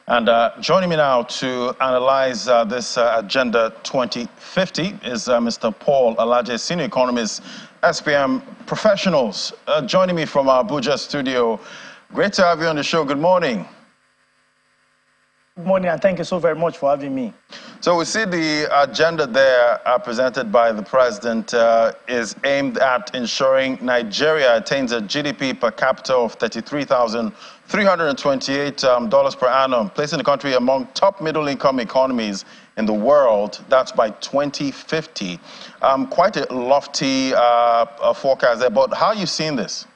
And joining me now to analyze this Agenda 2050 is Mr. Paul Alaje, Senior Economist, SPM Professionals. Joining me from our Abuja studio. Great to have you on the show. Good morning. Good morning, and thank you so very much for having me. So we see the agenda there presented by the president is aimed at ensuring Nigeria attains a GDP per capita of $33,328 per annum, placing the country among top middle-income economies in the world. That's by 2050. Quite a lofty forecast there, but how are you seeing this?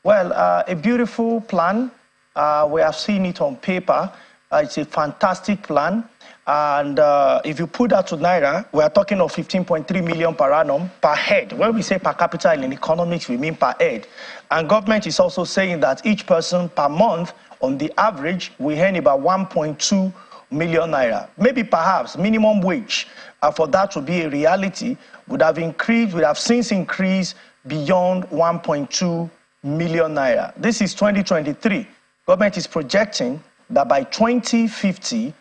Well, a beautiful plan. We have seen it on paper. It's a fantastic plan. And if you put that to Naira, we are talking of 15.3 million per annum per head. When we say per capita in economics, we mean per head. And government is also saying that each person per month, on the average, we earn about 1.2 million Naira. Maybe perhaps minimum wage for that to be a reality would have increased, would have since increased beyond 1.2 million Naira. This is 2023. Government is projecting that by 2050,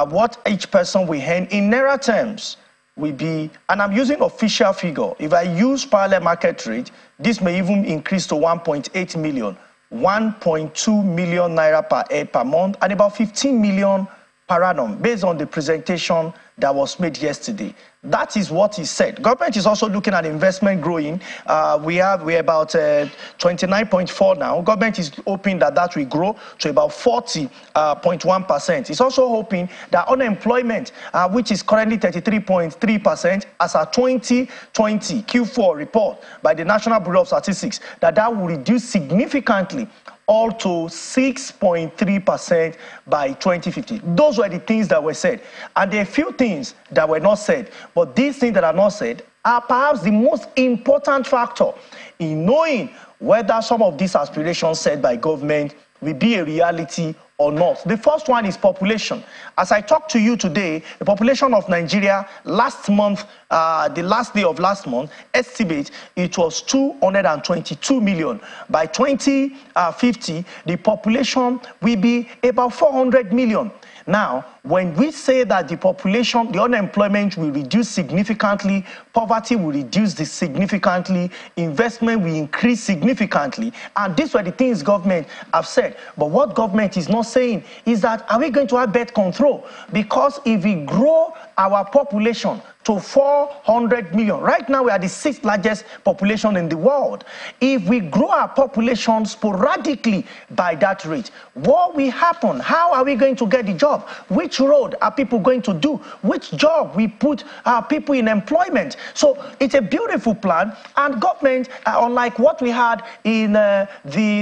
what each person will earn in Naira terms will be, and I'm using official figure. If I use parallel market rate, this may even increase to 1.8 million, 1.2 million Naira per head per month, and about 15 million per annum, based on the presentation that was made yesterday. That is what he said. Government is also looking at investment growing. We're about 29.4 now. Government is hoping that that will grow to about 40.1%. It's also hoping that unemployment, which is currently 33.3%, as a 2020 Q4 report by the National Bureau of Statistics, that will reduce significantly all to 6.3% by 2050. Those were the things that were said. And there are a few things that were not said. But these things that are not said are perhaps the most important factor in knowing whether some of these aspirations set by government will be a reality or not. The first one is population. As I talk to you today, the population of Nigeria last month, the last day of last month, estimate it was 222 million. By 2050, the population will be about 400 million. Now, when we say that the population, the unemployment will reduce significantly, poverty will reduce significantly, investment will increase significantly, and these were the things government have said. But what government is not saying is that, are we going to have birth control? Because if we grow our population to 400 million, right now we are the 6th largest population in the world. If we grow our population sporadically by that rate, what will happen? How are we going to get the job? Which road are people going to do? Which job we put people in employment? So it's a beautiful plan, and government, unlike what we had in the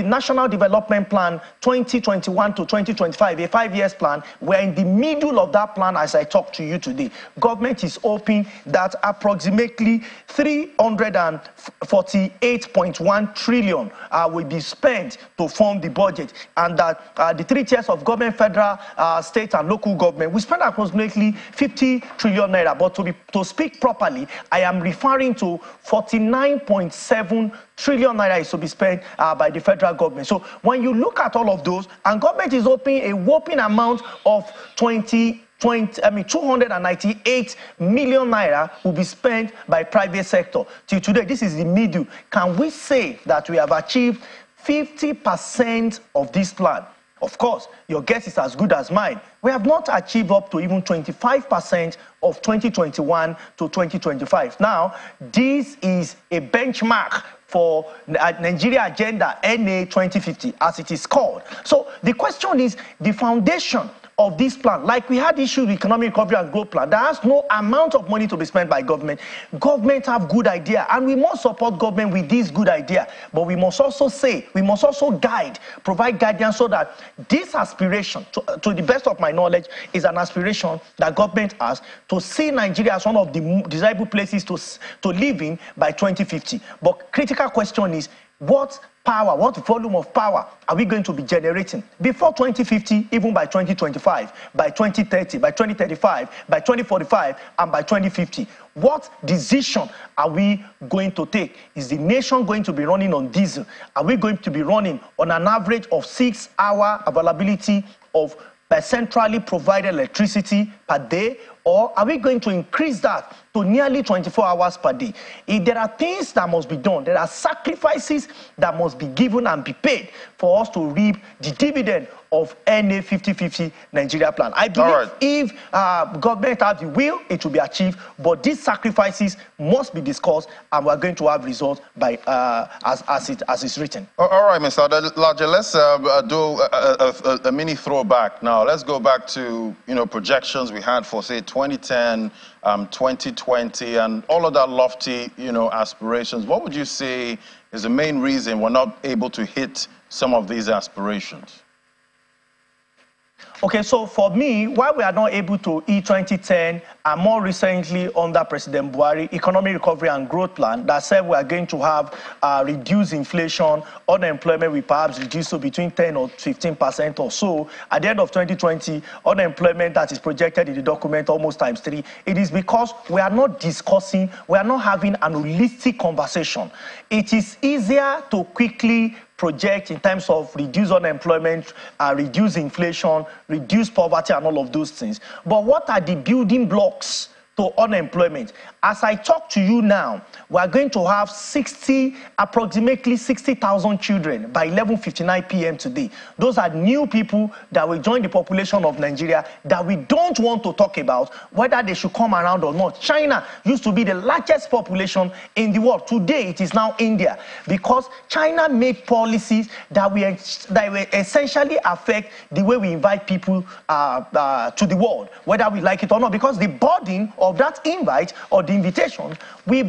National Development Plan 2021 to 2025, a 5-year plan, we're in the middle of that plan as I talk to you today. Government is hoping that approximately 348.1 trillion will be spent to fund the budget, and that the 3 tiers of government, federal, state, and local government, we spend approximately 50 trillion naira. But to speak properly, I am referring to 49.7 trillion naira is to be spent by the federal government. So when you look at all of those, and government is hoping a whopping amount of 298 million naira will be spent by private sector. Till today, this is the middle. Can we say that we have achieved 50% of this plan? Of course, your guess is as good as mine. We have not achieved up to even 25% of 2021 to 2025. Now, this is a benchmark for Nigeria Agenda NA 2050, as it is called. So the question is, the foundation of this plan, like we had issues with economic recovery and growth plan, there has no amount of money to be spent by government. Government have good idea, and we must support government with this good idea. But we must also say, we must also provide guidance, so that this aspiration, to the best of my knowledge, is an aspiration that government has to see Nigeria as one of the desirable places to live in by 2050. But critical question is, what power, what volume of power are we going to be generating before 2050, even by 2025, by 2030, by 2035, by 2045, and by 2050? What decision are we going to take? Is the nation going to be running on diesel? Are we going to be running on an average of 6-hour availability of centrally provided electricity per day? Or are we going to increase that to nearly 24 hours per day? If there are things that must be done, there are sacrifices that must be given and be paid for us to reap the dividend of any 50-50 Nigeria plan. I believe if government has the will, it will be achieved, but these sacrifices must be discussed, and we're going to have results by as it's written. All right, Mr. Alhaji, let's do a mini throwback now. Let's go back to projections we had for, say, 2010, 2020, and all of that lofty aspirations. What would you say is the main reason we're not able to hit some of these aspirations? Okay, so for me, why we are not able to hit 2010 and more recently under President Buhari economic recovery and growth plan that said we are going to have reduced inflation, unemployment will perhaps reduce to between 10 or 15% or so. At the end of 2020, unemployment that is projected in the document almost ×3. It is because we are not discussing, we are not having an holistic conversation. It is easier to quickly project in terms of reduce unemployment, reduce inflation, reduce poverty, and all of those things. But what are the building blocks to unemployment? As I talk to you now, we are going to have approximately 60,000 children by 11:59 p.m. today. Those are new people that will join the population of Nigeria that we don't want to talk about, whether they should come around or not. China used to be the largest population in the world. Today, it is now India, because China made policies that will essentially affect the way we invite people to the world, whether we like it or not, because the burden of that invite or the invitation will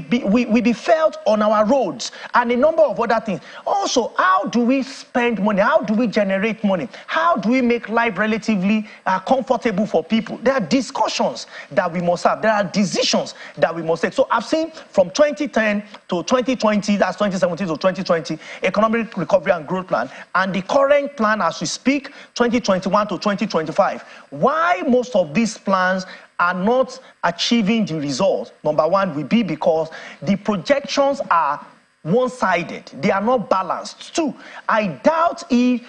be felt on our roads and a number of other things. Also, how do we spend money? How do we generate money? How do we make life relatively comfortable for people? There are discussions that we must have. There are decisions that we must take. So I've seen from 2010 to 2020, that's 2017 to 2020, economic recovery and growth plan, and the current plan as we speak, 2021 to 2025. Why most of these plans are not achieving the results, number one, will be because the projections are one-sided. They are not balanced. Two, I doubt if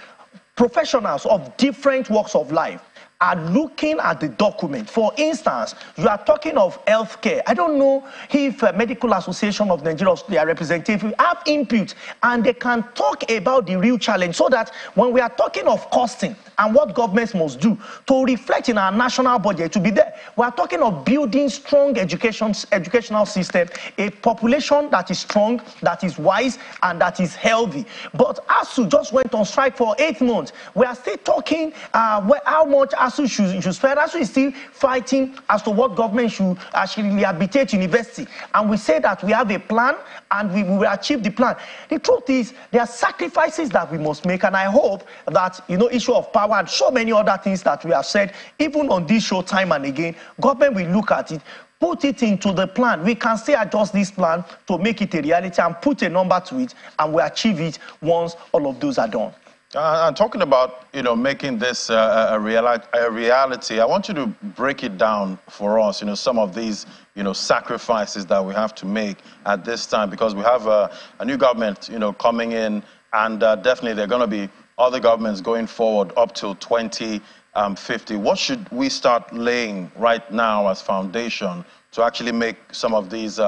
professionals of different walks of life are looking at the document. For instance, you are talking of healthcare. I don't know if Medical Association of Nigeria, their representative, have input and they can talk about the real challenge, so that when we are talking of costing and what governments must do to reflect in our national budget to be there, we are talking of building strong educational system, a population that is strong, that is wise, and that is healthy. But ASU just went on strike for 8 months. We are still talking how much ASU should spend. ASU is still fighting as to what government should actually rehabilitate university. And we say that we have a plan and we will achieve the plan. The truth is, there are sacrifices that we must make, and I hope that, issue of power and so many other things that we have said, even on this show time and again, government will look at it, put it into the plan. We can still adjust this plan to make it a reality and put a number to it, and we achieve it once all of those are done. And talking about, making this a reality, I want you to break it down for us, some of these, sacrifices that we have to make at this time, because we have a new government, coming in, and definitely there are going to be other governments going forward up till 2050. What should we start laying right now as foundation to actually make some of these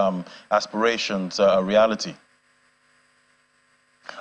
aspirations a reality?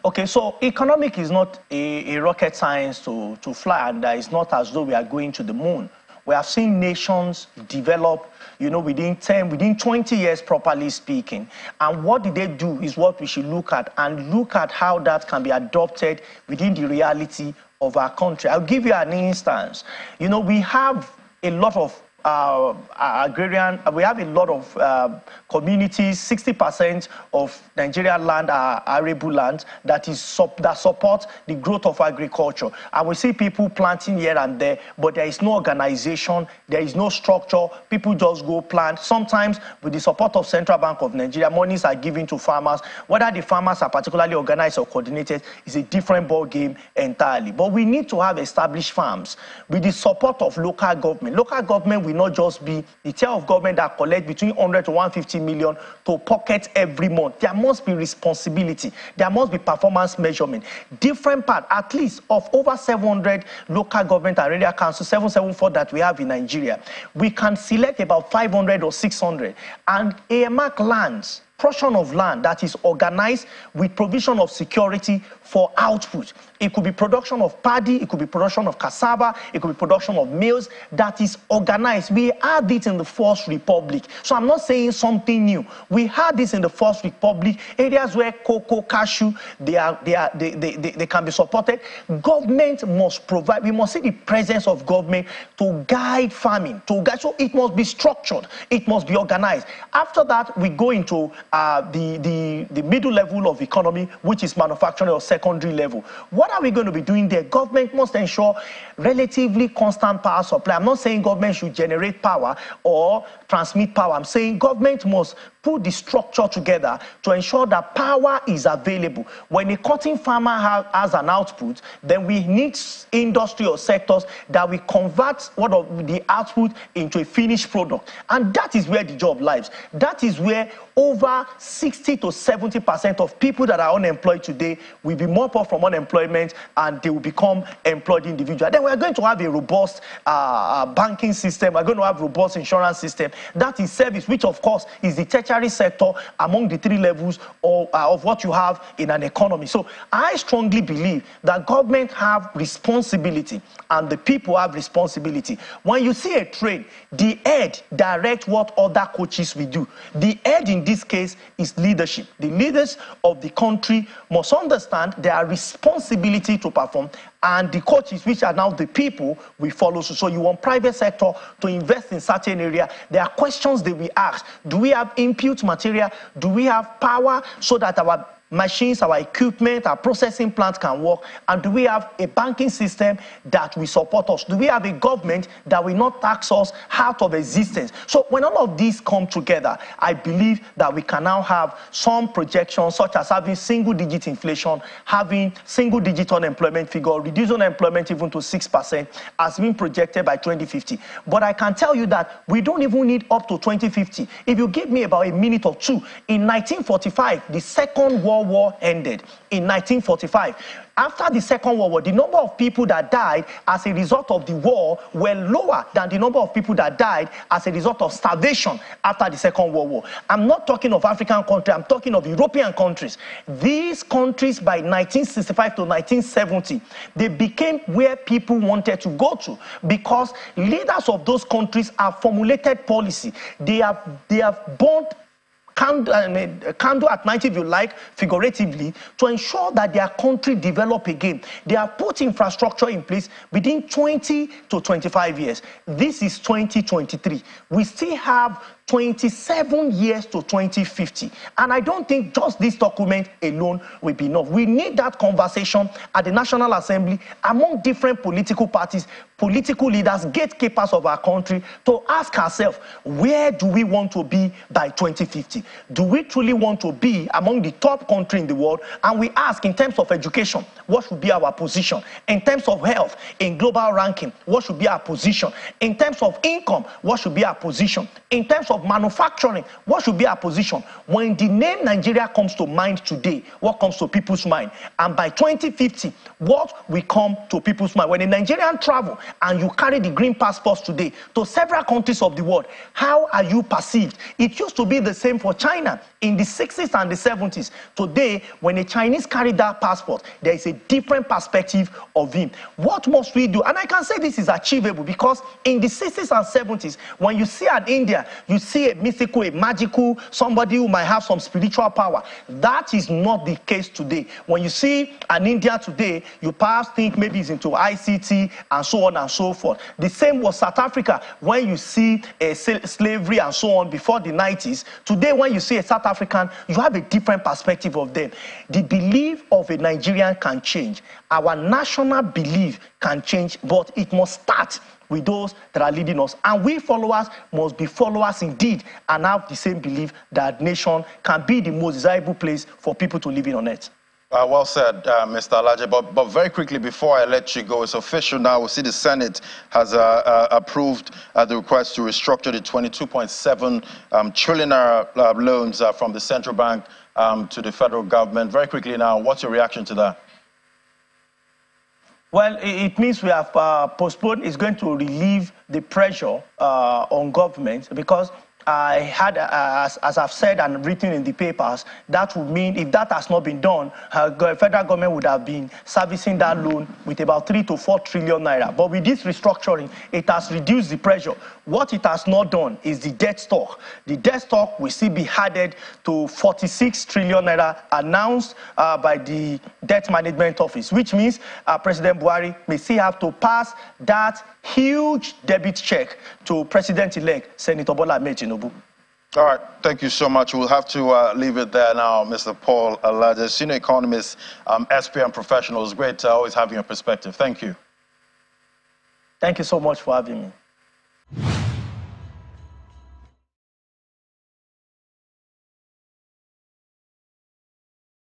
Okay, so economic is not a rocket science to fly, and it's not as though we are going to the moon. We have seen nations develop, within 20 years, properly speaking. And what did they do is what we should look at, and look at how that can be adopted within the reality of our country. I'll give you an instance. We have a lot of agrarian. We have a lot of communities. 60% of Nigerian land are arable land that support the growth of agriculture. And we see people planting here and there, but there is no organization, there is no structure. People just go plant. Sometimes, with the support of Central Bank of Nigeria, monies are given to farmers. Whether the farmers are particularly organized or coordinated is a different ball game entirely. But we need to have established farms with the support of local government. Local government will not just be the tier of government that collect between 100 to 150 million to pocket every month. There must be responsibility. There must be performance measurement. Different part, at least, of over 700 local government and area council, 774 that we have in Nigeria. We can select about 500 or 600 and earmark lands, portion of land that is organized with provision of security for output. It could be production of paddy, it could be production of cassava, it could be production of maize that is organized. We had it in the First Republic. So I'm not saying something new. We had this in the First Republic, areas where cocoa, cashew, they can be supported. Government must provide, we must see the presence of government to guide farming, so it must be structured, it must be organized. After that, we go into the middle level of economy, which is manufacturing or secondary level. What are we going to be doing there? Government must ensure relatively constant power supply. I'm not saying government should generate power or transmit power. I'm saying government must put the structure together to ensure that power is available. When a cotton farmer has an output, then we need industry or sectors that will convert the output into a finished product. And that is where the job lies. That is where over 60 to 70% of people that are unemployed today will be mopped up from unemployment and they will become employed individuals. Then we're going to have a robust banking system. We're going to have a robust insurance system. That is service, which of course is the tertiary sector among the three levels of what you have in an economy. So I strongly believe that government have responsibility and the people have responsibility. When you see a trade, the head directs what other coaches will do. The head in this case is leadership. The leaders of the country must understand their responsibility to perform, and the coaches, which are now the people, will follow. So you want private sector to invest in certain area. There are questions they will ask. Do we have input material? Do we have power so that our machines, our equipment, our processing plants can work? And do we have a banking system that will support us? Do we have a government that will not tax us out of existence? So when all of these come together, I believe that we can now have some projections, such as having single-digit inflation, having single-digit unemployment figure, reducing unemployment even to 6%, as been projected by 2050. But I can tell you that we don't even need up to 2050. If you give me about a minute or two, in 1945, the Second World War ended in 1945. After the Second World War, the number of people that died as a result of the war were lower than the number of people that died as a result of starvation after the Second World War. I'm not talking of African countries, I'm talking of European countries. These countries, by 1965 to 1970, they became where people wanted to go to, because leaders of those countries have formulated policy. They have borne candle at night, if you like, figuratively, to ensure that their country develop again. They have put infrastructure in place within 20 to 25 years. This is 2023. We still have 27 years to 2050. And I don't think just this document alone will be enough. We need that conversation at the National Assembly among different political parties, political leaders, gatekeepers of our country, to ask ourselves, where do we want to be by 2050? Do we truly want to be among the top country in the world? And we ask, in terms of education, what should be our position? In terms of health, in global ranking, what should be our position? In terms of income, what should be our position? In terms of manufacturing, what should be our position? When the name Nigeria comes to mind today, what comes to people's mind? And by 2050, what will come to people's mind? When a Nigerian travel and you carry the green passports today to several countries of the world, how are you perceived? It used to be the same for China in the 60s and the 70s. Today, when a Chinese carry that passport, there is a different perspective of him. What must we do? And I can say this is achievable, because in the 60s and 70s, when you see an India, you see see a mythical, a magical, somebody who might have some spiritual power. That is not the case today. When you see an India today, you perhaps think maybe it's into ICT and so on and so forth. The same was South Africa when you see slavery and so on before the 90s. Today, when you see a South African, you have a different perspective of them. The belief of a Nigerian can change. Our national belief can change, but it must start with those that are leading us. And we followers must be followers indeed and have the same belief that nation can be the most desirable place for people to live in on earth. Well said, Mr. Alaje. But very quickly, before I let you go, it's official now. We see the Senate has approved the request to restructure the 22.7 trillion loans from the central bank to the federal government. Very quickly now, what's your reaction to that? Well, it means we have postponed. It's going to relieve the pressure on government, because I had, as I've said and written in the papers, that would mean if that has not been done, federal government would have been servicing that loan with about 3 to 4 trillion naira. But with this restructuring, it has reduced the pressure. What it has not done is the debt stock. The debt stock will still be added to 46 trillion naira announced by the Debt Management Office, which means President Buhari may still have to pass that huge debit check to President-elect Senator Bola Ahmed Tinubu. All right, thank you so much. We'll have to leave it there now, Mr. Paul Alaje, senior economist, SPM professional. It's great always having your perspective. Thank you. Thank you so much for having me.